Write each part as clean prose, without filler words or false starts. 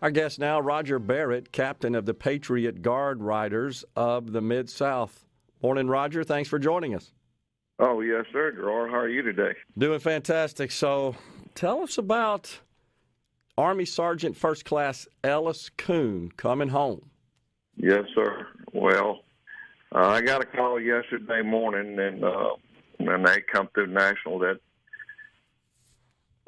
Our guest now, Roger Barrett, captain of the Patriot Guard Riders of the Mid-South. Morning, Roger. Thanks for joining us. Oh, yes, sir, Gerard. How are you today? Doing fantastic. So tell us about Army Sergeant First Class Ellis Coon coming home. Yes, sir. Well, I got a call yesterday morning, and they come through National that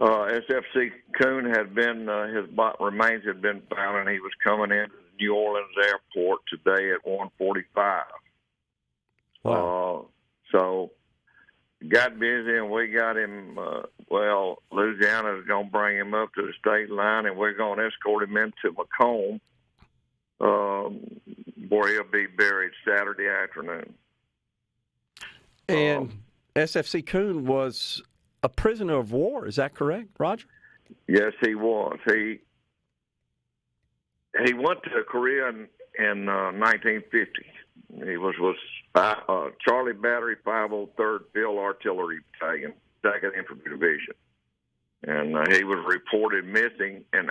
SFC Coon had been, his remains had been found, and he was coming into the New Orleans airport today at 1:45. Wow. So got busy, and we got him, Louisiana's going to bring him up to the state line, and we're going to escort him into McComb, where he'll be buried Saturday afternoon. And SFC Coon was a prisoner of war. Is that correct, Roger? Yes, he was. He went to Korea in 1950. He was Charlie Battery 503rd Field Artillery Battalion, 2nd Infantry Division. And he was reported missing in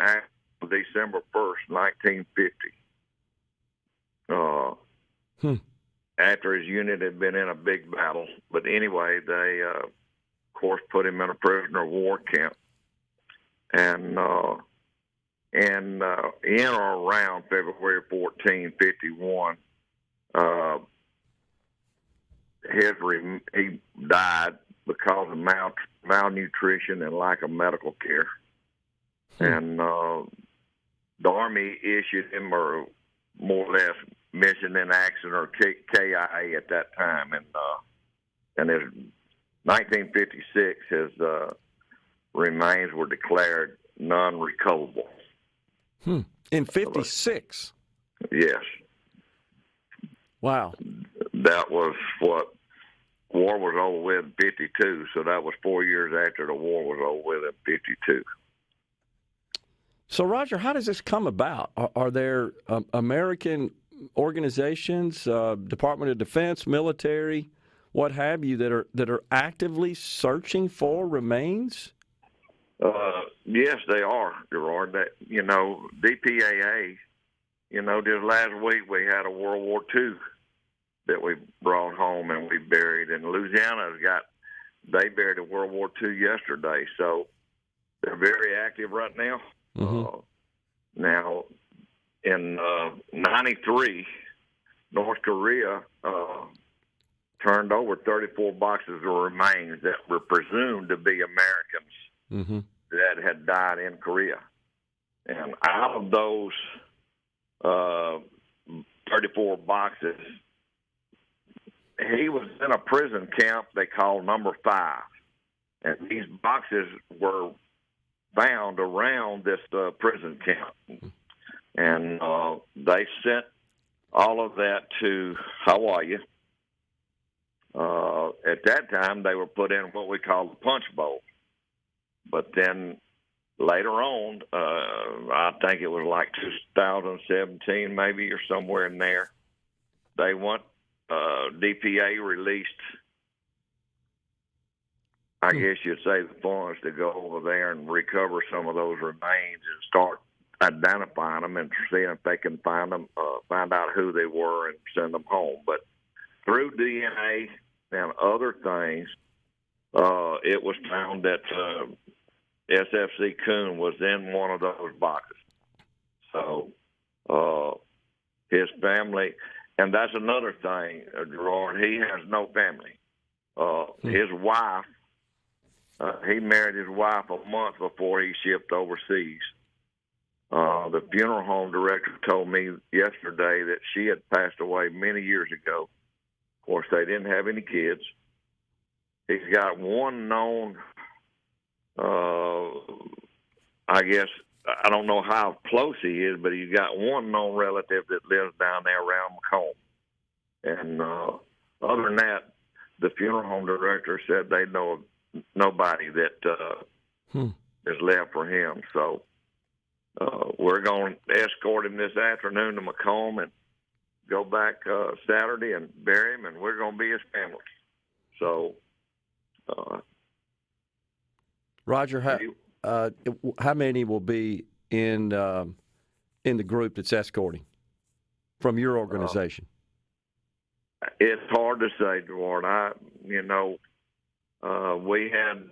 December 1st, 1950. After his unit had been in a big battle. But anyway, they, of course, put him in a prisoner of war camp. And in or around February 14, 51, he died because of malnutrition and lack of medical care. And the Army issued him, or more or less, mission in action, or KIA at that time. And in 1956, his remains were declared non-recoverable. In 56? Yes. Wow. That was what war was over with in 52, so that was 4 years after the war was over with in 52. So, Roger, how does this come about? Are there American organizations, Department of Defense, military, what have you, that are actively searching for remains? Yes, they are, Gerard. That, DPAA, just last week we had a World War II that we brought home and we buried. And they buried a World War II yesterday. So they're very active right now. Now, in 93, North Korea turned over 34 boxes of remains that were presumed to be Americans that had died in Korea. And out of those 34 boxes, he was in a prison camp they called number 5. And these boxes were found around this prison camp. And they sent all of that to Hawaii. At that time, they were put in what we call the punch bowl. But then later on, I think it was like 2017 maybe, or somewhere in there, they went, DPA released, I guess you'd say, the funds to go over there and recover some of those remains and start identifying them and seeing if they can find them, find out who they were and send them home. But through DNA and other things, it was found that SFC Coon was in one of those boxes. So his family, and that's another thing, Gerard, he has no family. His wife, he married his wife a month before he shipped overseas. The funeral home director told me yesterday that she had passed away many years ago. Of course, they didn't have any kids. He's got one known, I guess, I don't know how close he is, but he's got one known relative that lives down there around McComb. And other than that, the funeral home director said they know of nobody that is left for him. So we're going to escort him this afternoon to McComb and go back Saturday and bury him, and we're going to be his family. So, Roger, how many will be in in the group that's escorting from your organization? It's hard to say, Gerard. We had.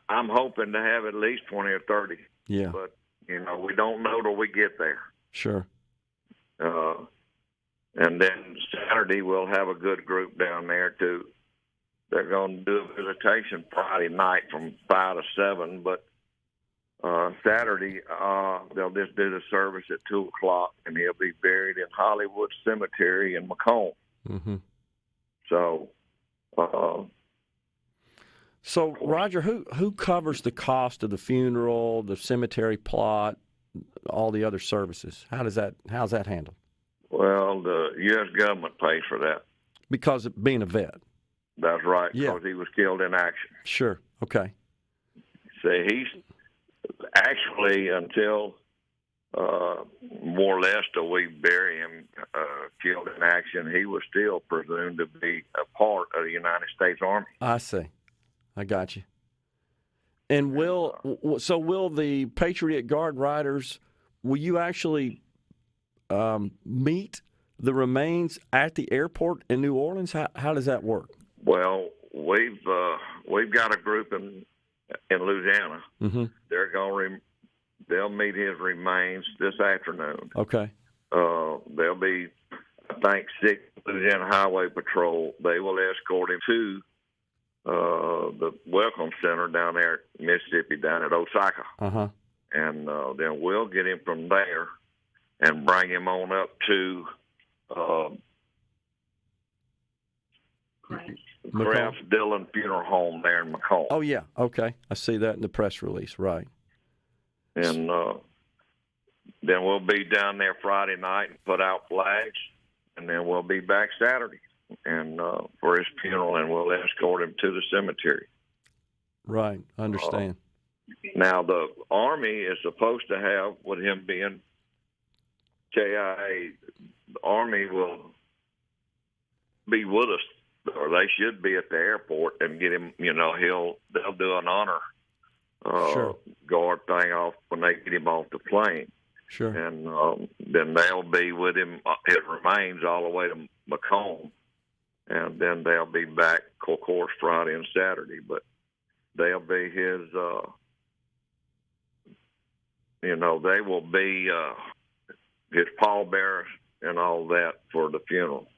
I'm hoping to have at least 20 or 30. Yeah. But we don't know till we get there. Sure. And then Saturday we'll have a good group down there too. They're going to do a visitation Friday night from 5 to 7, but Saturday they'll just do the service at 2 o'clock, and he'll be buried in Hollywood Cemetery in McComb. Mm-hmm. So, Roger, who covers the cost of the funeral, the cemetery plot, all the other services? How's that handled? Well, the U.S. government pays for that. Because of being a vet. That's right, Yeah. because he was killed in action. Sure. Okay. See, he's actually, until more or less till we bury him killed in action, he was still presumed to be a part of the United States Army. I see. I got you. And will the Patriot Guard Riders, will you actually meet the remains at the airport in New Orleans? How does that work? Well, we've got a group in Louisiana. Mm-hmm. They'll meet his remains this afternoon. Okay. There'll be, I think, 6 Louisiana Highway Patrol. They will escort him to the Welcome Center down there in Mississippi, down at Osaka. Uh-huh. And then we'll get him from there and bring him on up to Kraft Dillon Funeral Home there in McComb. Oh, yeah. Okay. I see that in the press release. Right. And then we'll be down there Friday night and put out flags, and then we'll be back Saturday and for his funeral, and we'll escort him to the cemetery. Right. Understand. Now, the Army is supposed to have, with him being KIA, the Army will be with us, or they should be at the airport and get him. They'll do an honor Sure. guard thing off when they get him off the plane. Sure. And then they'll be with him, his remains, all the way to McComb, and then they'll be back, of course, Friday and Saturday. But they'll be his. They will be his pallbearers and all that for the funeral.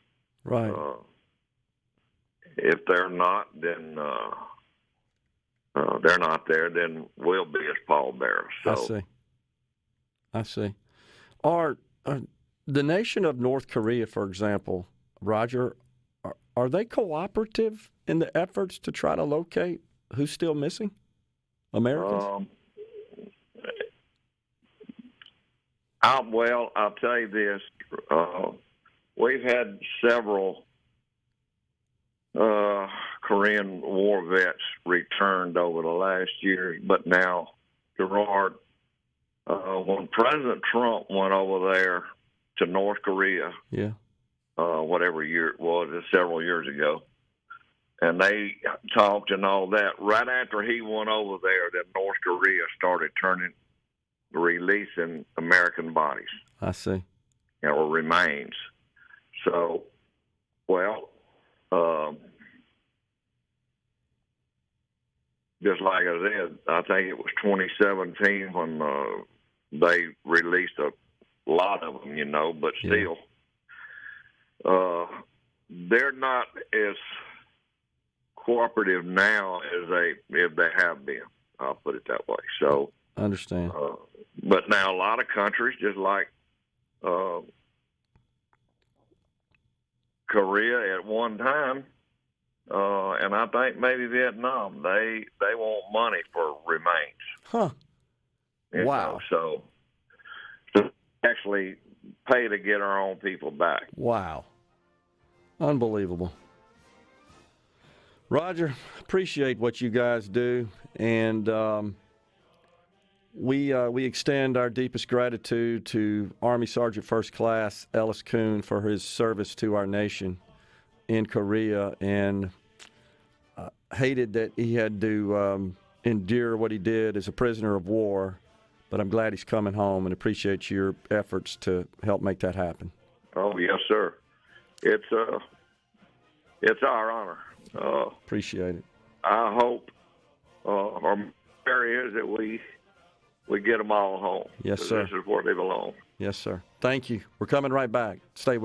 Right. If they're not, then they're not there. Then we'll be his pallbearers. So. I see. Are the nation of North Korea, for example, Roger, are they cooperative in the efforts to try to locate who's still missing? Americans? I'll tell you this. We've had several Korean War vets returned over the last year, but now, Gerard, when President Trump went over there to North Korea, yeah, whatever year it was, several years ago, and they talked and all that, right after he went over there, then North Korea started releasing American bodies. I see. Or remains. So, just like I said, I think it was 2017 when they released a lot of them, but still, they're not as cooperative now as they have been. I'll put it that way. So, understand. But now a lot of countries, just like Korea at one time, and I think maybe Vietnam, they want money for remains. Huh. Wow. So to actually pay to get our own people back. Wow. Unbelievable. Roger, appreciate what you guys do, and we extend our deepest gratitude to Army Sergeant First Class Ellis Coon for his service to our nation in Korea, and hated that he had to endure what he did as a prisoner of war. but I'm glad he's coming home and appreciate your efforts to help make that happen. Oh, yes, sir. It's our honor. Appreciate it. I hope our prayer is that we get them all home. Yes, sir. This is where they belong. Yes, sir. Thank you. We're coming right back. Stay with